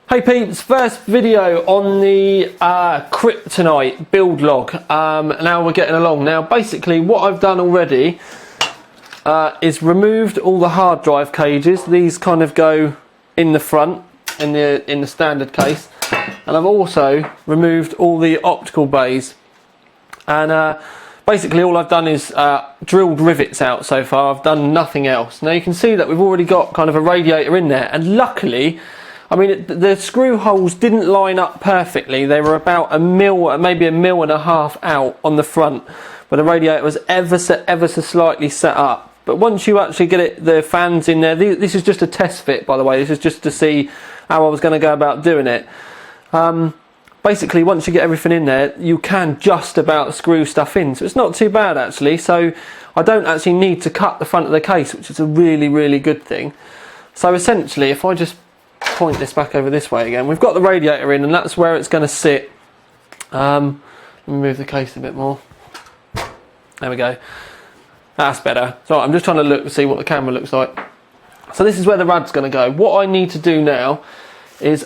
Hey peeps, first video on the Kryptonite build log. Now we're getting along. Now basically what I've done already is removed all the hard drive cages. These kind of go in the front in the standard case, and I've also removed all the optical bays. And basically all I've done is drilled rivets out so far. I've done nothing else. Now you can see that we've already got kind of a radiator in there, and luckily, I mean, the screw holes didn't line up perfectly. They were about a mil, maybe a mil and a half out on the front, but the radiator was ever so slightly set up. But once you actually get the fans in there, this is just a test fit, by the way. This is just to see how I was going to go about doing it. Basically, once you get everything in there, you can just about screw stuff in. So it's not too bad, actually. So I don't actually need to cut the front of the case, which is a really good thing. So essentially, if I just point this back over this way again, we've got the radiator in, and that's where it's going to sit. Let me move the case a bit more. There we go. That's better. So I'm just trying to look to see what the camera looks like. So this is where the rad's going to go. What I need to do now is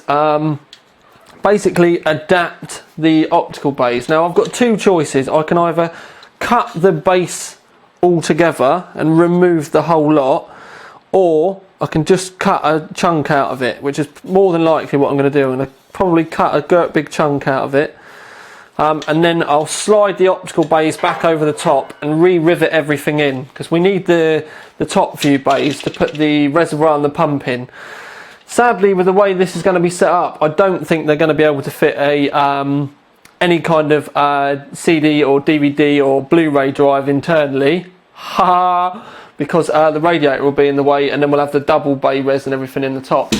basically adapt the optical bays. Now I've got two choices. I can either cut the base altogether and remove the whole lot, or I can just cut a chunk out of it, which is more than likely what I'm going to do. I'm going to probably cut a big chunk out of it, and then I'll slide the optical bays back over the top and re-rivet everything in, because we need the top few bays to put the reservoir and the pump in. Sadly, with the way this is going to be set up, I don't think they're going to be able to fit any kind of CD or DVD or Blu-ray drive internally. Ha! Because the radiator will be in the way, and then we'll have the double bay res and everything in the top.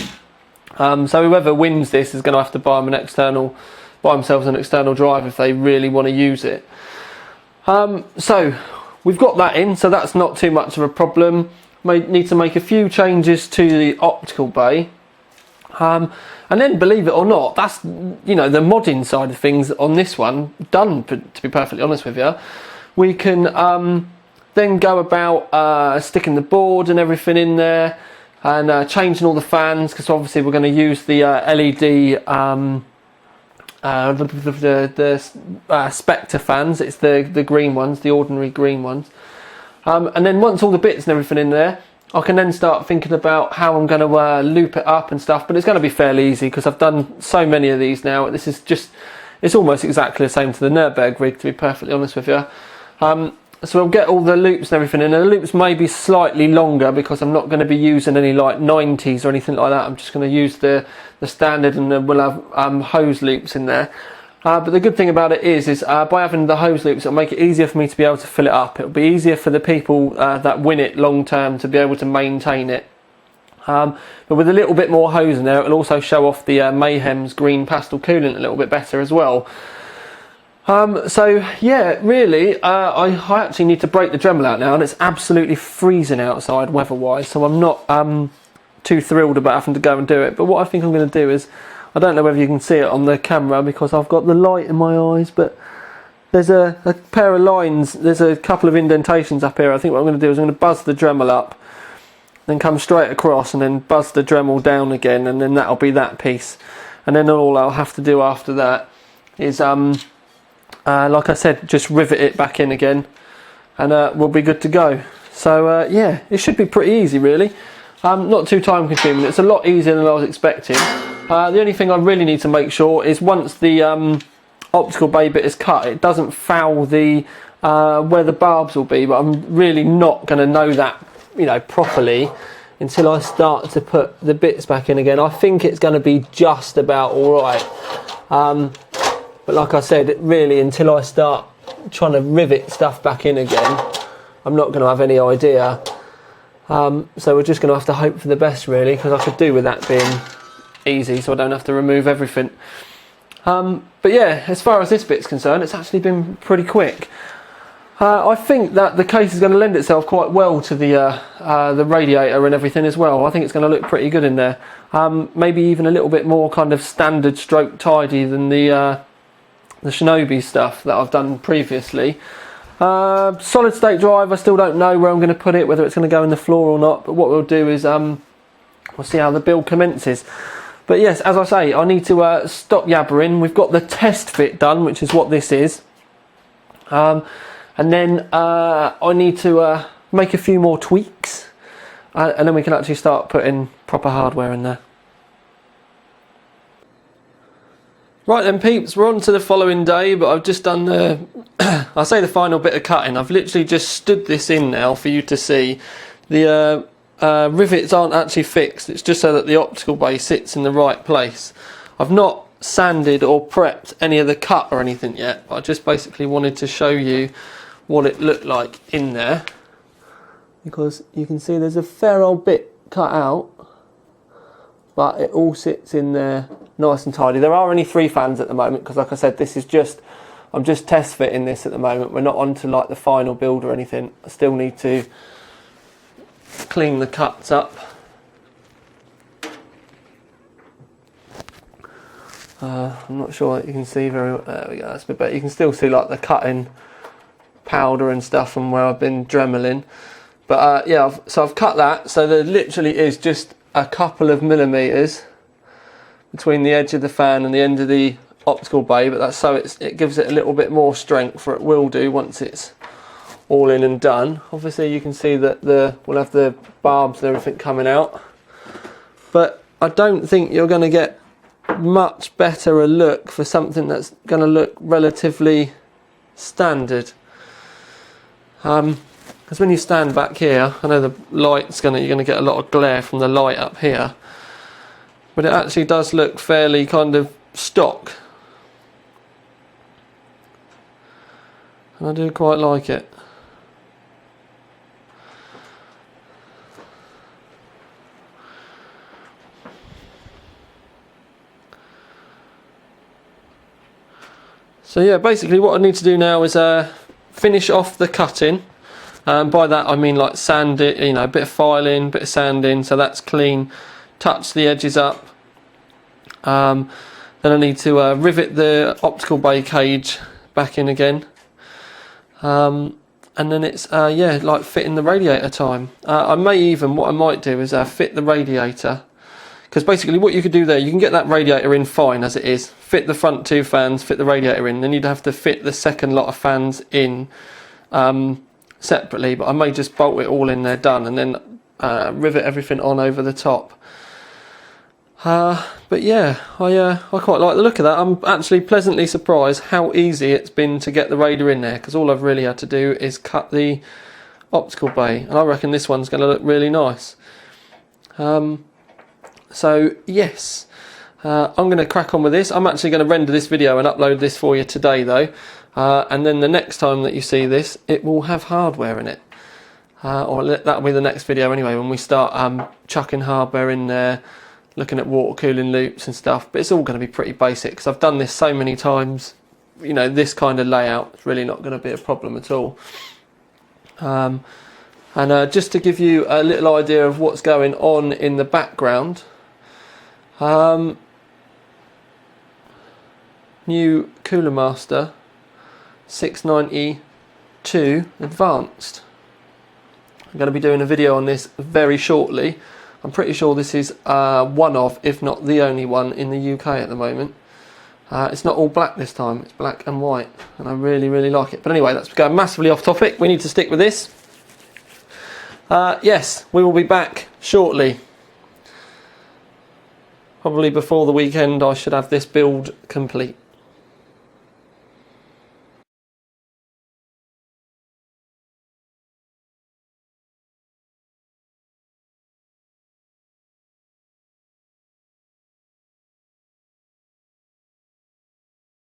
So whoever wins this is going to have to buy themselves an external drive if they really want to use it. So we've got that in, so that's not too much of a problem. May need to make a few changes to the optical bay. And then, believe it or not, that's, you know, the modding side of things on this one done, to be perfectly honest with you. We can then go about sticking the board and everything in there, and changing all the fans, because obviously we're going to use the LED Spectre fans. It's the green ones, the ordinary green ones. And then once all the bits and everything in there, I can then start thinking about how I'm going to loop it up and stuff. But it's going to be fairly easy, because I've done so many of these now. This is just, it's almost exactly the same to the Nürburgring rig, to be perfectly honest with you. So we'll get all the loops and everything in. And the loops may be slightly longer, because I'm not going to be using any like 90s or anything like that. I'm just going to use the standard, and then we'll have hose loops in there. But the good thing about it is by having the hose loops, it'll make it easier for me to be able to fill it up. It'll be easier for the people that win it long term to be able to maintain it. But with a little bit more hose in there, it'll also show off the Mayhem's green pastel coolant a little bit better as well. So yeah, really, I actually need to break the Dremel out now, and it's absolutely freezing outside weather-wise, so I'm not too thrilled about having to go and do it. But what I think I'm going to do is, I don't know whether you can see it on the camera because I've got the light in my eyes, but there's a pair of lines, there's a couple of indentations up here. I think what I'm going to do is I'm going to buzz the Dremel up, then come straight across, and then buzz the Dremel down again, and then that'll be that piece. And then all I'll have to do after that is, like I said, just rivet it back in again, and we'll be good to go. So yeah, it should be pretty easy, really. Not too time consuming. It's a lot easier than I was expecting. The only thing I really need to make sure is once the optical bay bit is cut, it doesn't foul the where the barbs will be. But I'm really not going to know that, you know, properly until I start to put the bits back in again. I think it's going to be just about all right. But like I said, really, until I start trying to rivet stuff back in again, I'm not going to have any idea. So we're just going to have to hope for the best, really, because I could do with that being easy, so I don't have to remove everything. But yeah, as far as this bit's concerned, it's actually been pretty quick. I think that the case is going to lend itself quite well to the radiator and everything as well. I think it's going to look pretty good in there. Maybe even a little bit more kind of standard stroke tidy than the Shinobi stuff that I've done previously. Solid state drive, I still don't know where I'm going to put it, whether it's going to go in the floor or not, but what we'll do is we'll see how the build commences. But yes, as I say, I need to stop yabbering. We've got the test fit done, which is what this is. And then I need to make a few more tweaks. And then we can actually start putting proper hardware in there. Right then peeps, we're on to the following day, but I've just done the, I say the final bit of cutting. I've literally just stood this in now for you to see. The rivets aren't actually fixed, it's just so that the optical bay sits in the right place. I've not sanded or prepped any of the cut or anything yet, but I just basically wanted to show you what it looked like in there. Because you can see there's a fair old bit cut out, but it all sits in there nice and tidy. There are only 3 fans at the moment because, like I said, this is just, I'm just test fitting this at the moment. We're not on to like the final build or anything. I still need to clean the cuts up. I'm not sure that you can see very well. There we go, that's a bit better. You can still see like the cutting powder and stuff from where I've been dremeling. But yeah, so I've cut that, so there literally is just a couple of millimeters between the edge of the fan and the end of the optical bay, but that's so it gives it a little bit more strength, for it will do once it's all in and done. Obviously you can see that we'll have the barbs and everything coming out, but I don't think you're going to get much better a look for something that's going to look relatively standard. Because when you stand back here, I know the light's you're going to get a lot of glare from the light up here, but it actually does look fairly kind of stock, and I do quite like it. So yeah, basically what I need to do now is finish off the cutting. By that I mean like sand it, you know, a bit of filing, bit of sanding, so that's clean. Touch the edges up. Then I need to rivet the optical bay cage back in again. And then it's yeah, like fitting the radiator time. I may even, what I might do is fit the radiator, because basically what you could do there, you can get that radiator in fine as it is, fit the front 2 fans, fit the radiator in, then you'd have to fit the second lot of fans in separately, but I may just bolt it all in there done, and then rivet everything on over the top. But yeah, I quite like the look of that. I'm actually pleasantly surprised how easy it's been to get the Raider in there, because all I've really had to do is cut the optical bay, and I reckon this one's going to look really nice. So yes, I'm going to crack on with this. I'm actually going to render this video and upload this for you today though, and then the next time that you see this, it will have hardware in it. Or that'll be the next video anyway, when we start chucking hardware in there, looking at water cooling loops and stuff. But it's all going to be pretty basic, because I've done this so many times. You know, this kind of layout is really not going to be a problem at all. And just to give you a little idea of what's going on in the background, new Cooler Master 692 Advanced. I'm going to be doing a video on this very shortly. I'm pretty sure this is one of, if not the only one in the UK at the moment. It's not all black this time, it's black and white, and I really, really like it. But anyway, that's going massively off topic. We need to stick with this. Yes, we will be back shortly. Probably before the weekend I should have this build complete.